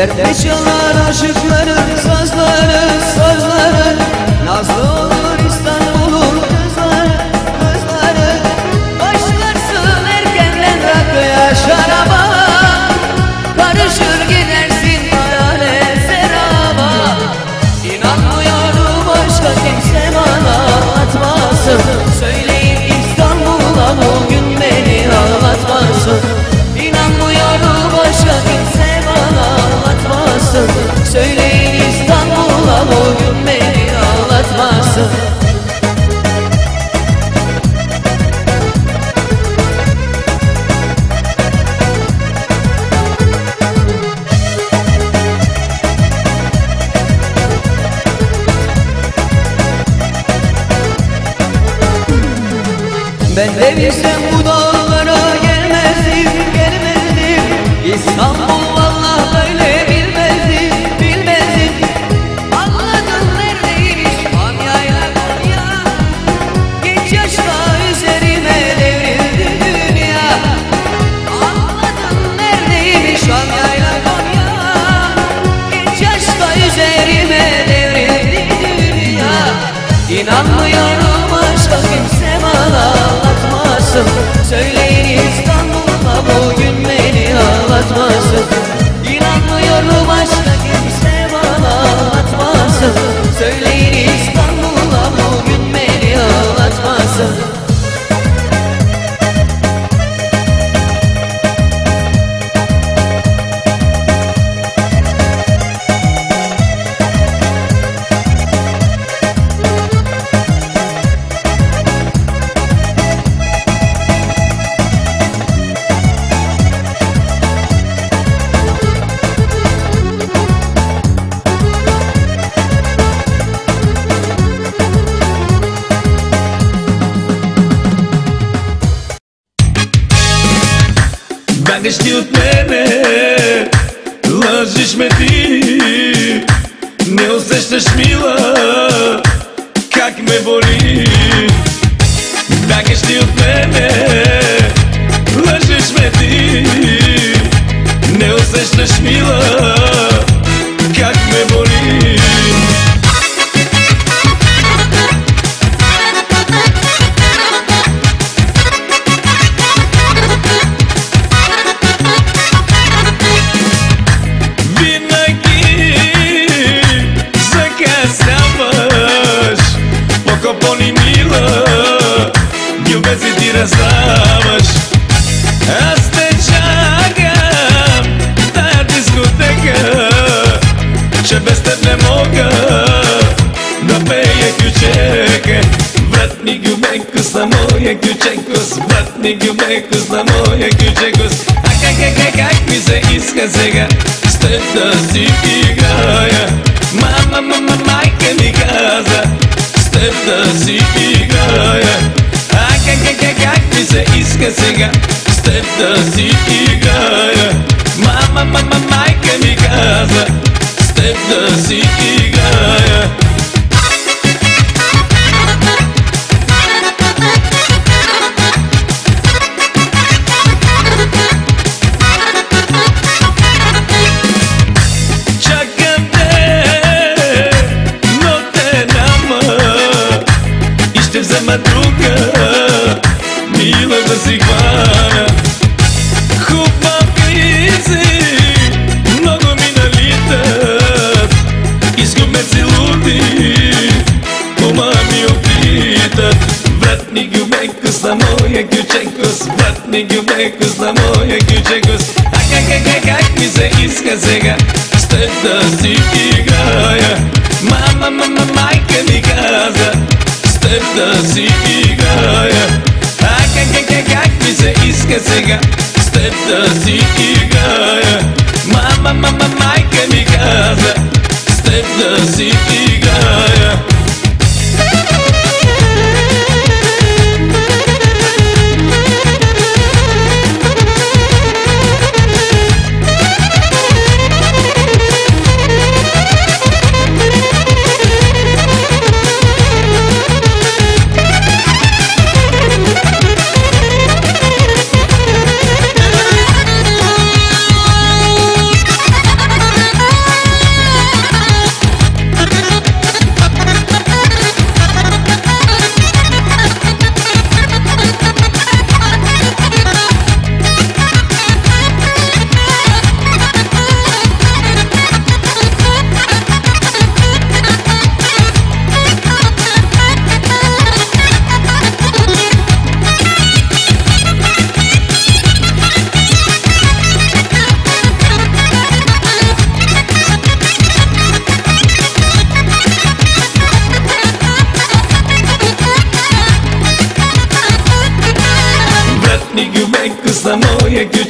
Dertli çalar aşıkların sazları, sazları. Nazlı olur İstanbul'un kızları, kızları. Başlarsın erkenden rakıya, şaraba. Karışır gidersin hayale, seraba. İnanmıyorum başka kimse bana anlatmasın. Söyleyin İstanbul'a bugün beni ağlatmasın. İnanmıyorum başka kimse bana anlatmasın. Söyleyin İstanbul'a bugün beni ağlatmasın. Ben de bilsem bu dağlara gelmezdim, gelmezdim. İstanbul vallahi böyle bilmezdim, bilmezdim. Anladım neredeymiş Konya'yla Konya. Genç yaşta üzerime devrildi dünya. Anladım neredeymiş Konya'yla Konya. Genç yaşta üzerime devrildi dünya. İnanmıyorum başka kimse bana anlatmasın. Söyleyin İstanbul'a bugün beni ağlatmasın. İnanmıyorum başka kimse bana anlatmasın. Söyleyin İstanbul'a bugün beni ağlatmasın. Dacă știi от мене, лъжиш ме ти. Не усещаш, мила, как ме боли. Dacă știi от мене, лъжиш ме ти. Не усещаш, мила, как ме боли. По-ни мила, любез и ти раздаваш. Аз те чакам в тая дискотека, че без теб не мога да пея кючека. Вратни гюмекус на моя кючекус, вратни гюмекус на моя кючекус. А как ми се иска сега с теб да си играя. Мама, майка ми каза с теб да си играя. А как ми се иска сега с теб да си играя. Мама, майка ми каза с теб да си играя. Взема друга, мила да си хвана. Хубави си, много ми налитат. Изгуб ме целуди, ума ми опитат. Вратни гюмекус на моя кючекус, вратни гюмекус на моя кючекус. А как ми се иска сега с теб да си играя. Мама, майка ми каза с теб да си играя. А как ми се иска сега с теб да си играя. Мама, майка ми каза с теб да си играя.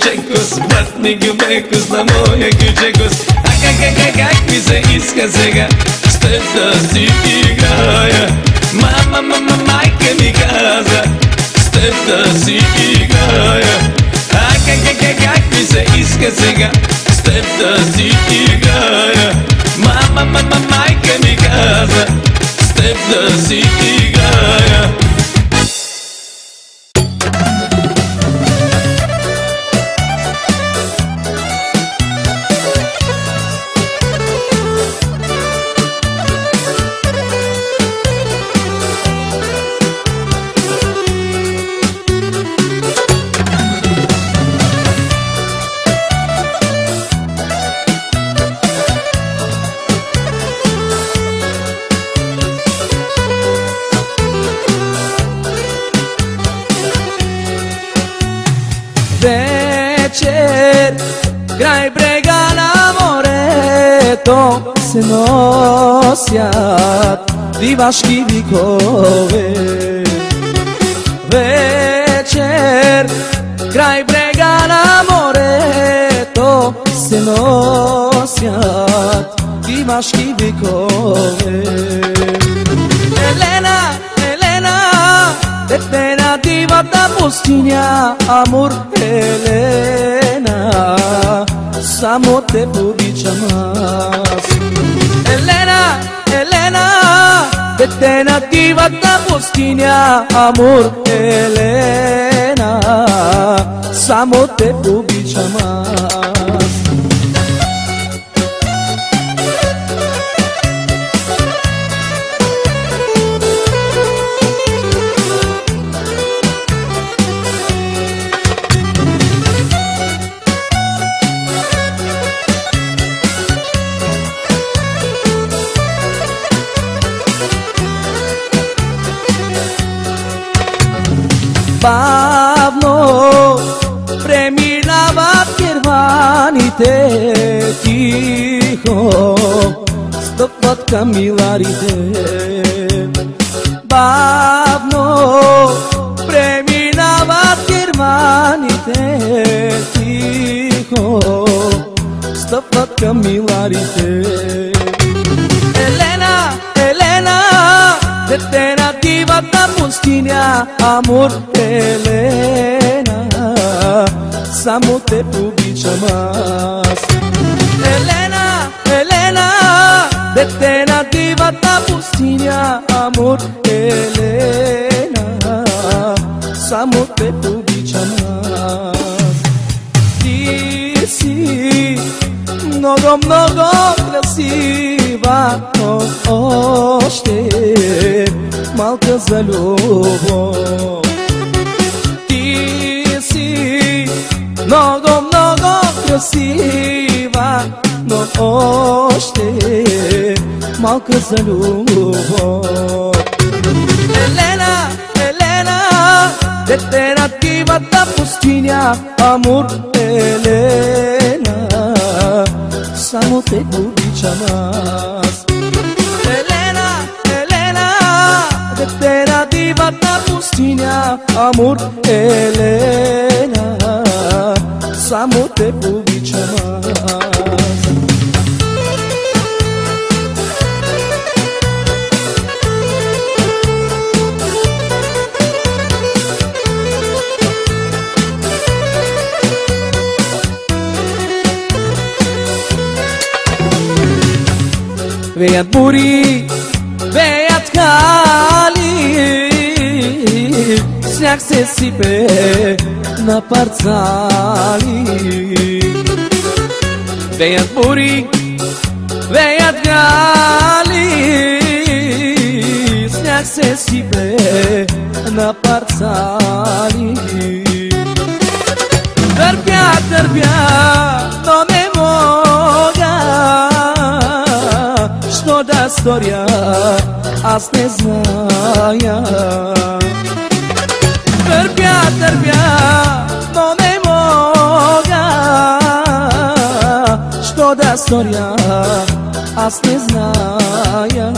кючекос, батни гюбекос на моя кючекос. Как ми се иска сега с теб да си играя. Майка ми каза с теб да си играя. Как ми се иска сега с теб да си играя. Майка ми каза с теб да си играя. Вечер, край брега на морето се носят дивашки викове. Вечер, край брега на морето се носят дивашки викове. Елена, Елена, дете на дивата пустиня, Амур, Елена, само те обичам аз. Елена, Елена, дете на дивата пустиня, Амур, Елена, само те обичам аз. Бавно преминават керваните, тихо стъпват камиларите. Бавно преминават керваните, тихо стъпват камиларите. Елена, Елена, дете на дивата пустиня, Амур, Елена, само те обичам аз. Елена, Елена, дете на дивата пустиня, Амур, Елена, само те обичам аз. Ти си много, много красива, но още малка за любов. Ти си много, много красива, но още малка за любов. Елена, Елена, дете на дивата пустиня, Амур, Елена, само те обичам аз. Елена, Елена, дете на дивата пустиня, Амур, Елена, само те обичам аз. Веят бури, веят кали, сняг се сипе на парцали. Веят бури, веят кали, сняг се сипе на парцали. Търпя, търпя, но не мога, що да сторя, аз не зная. Търпя, търпя, но не мога, що да сторя, аз не зная.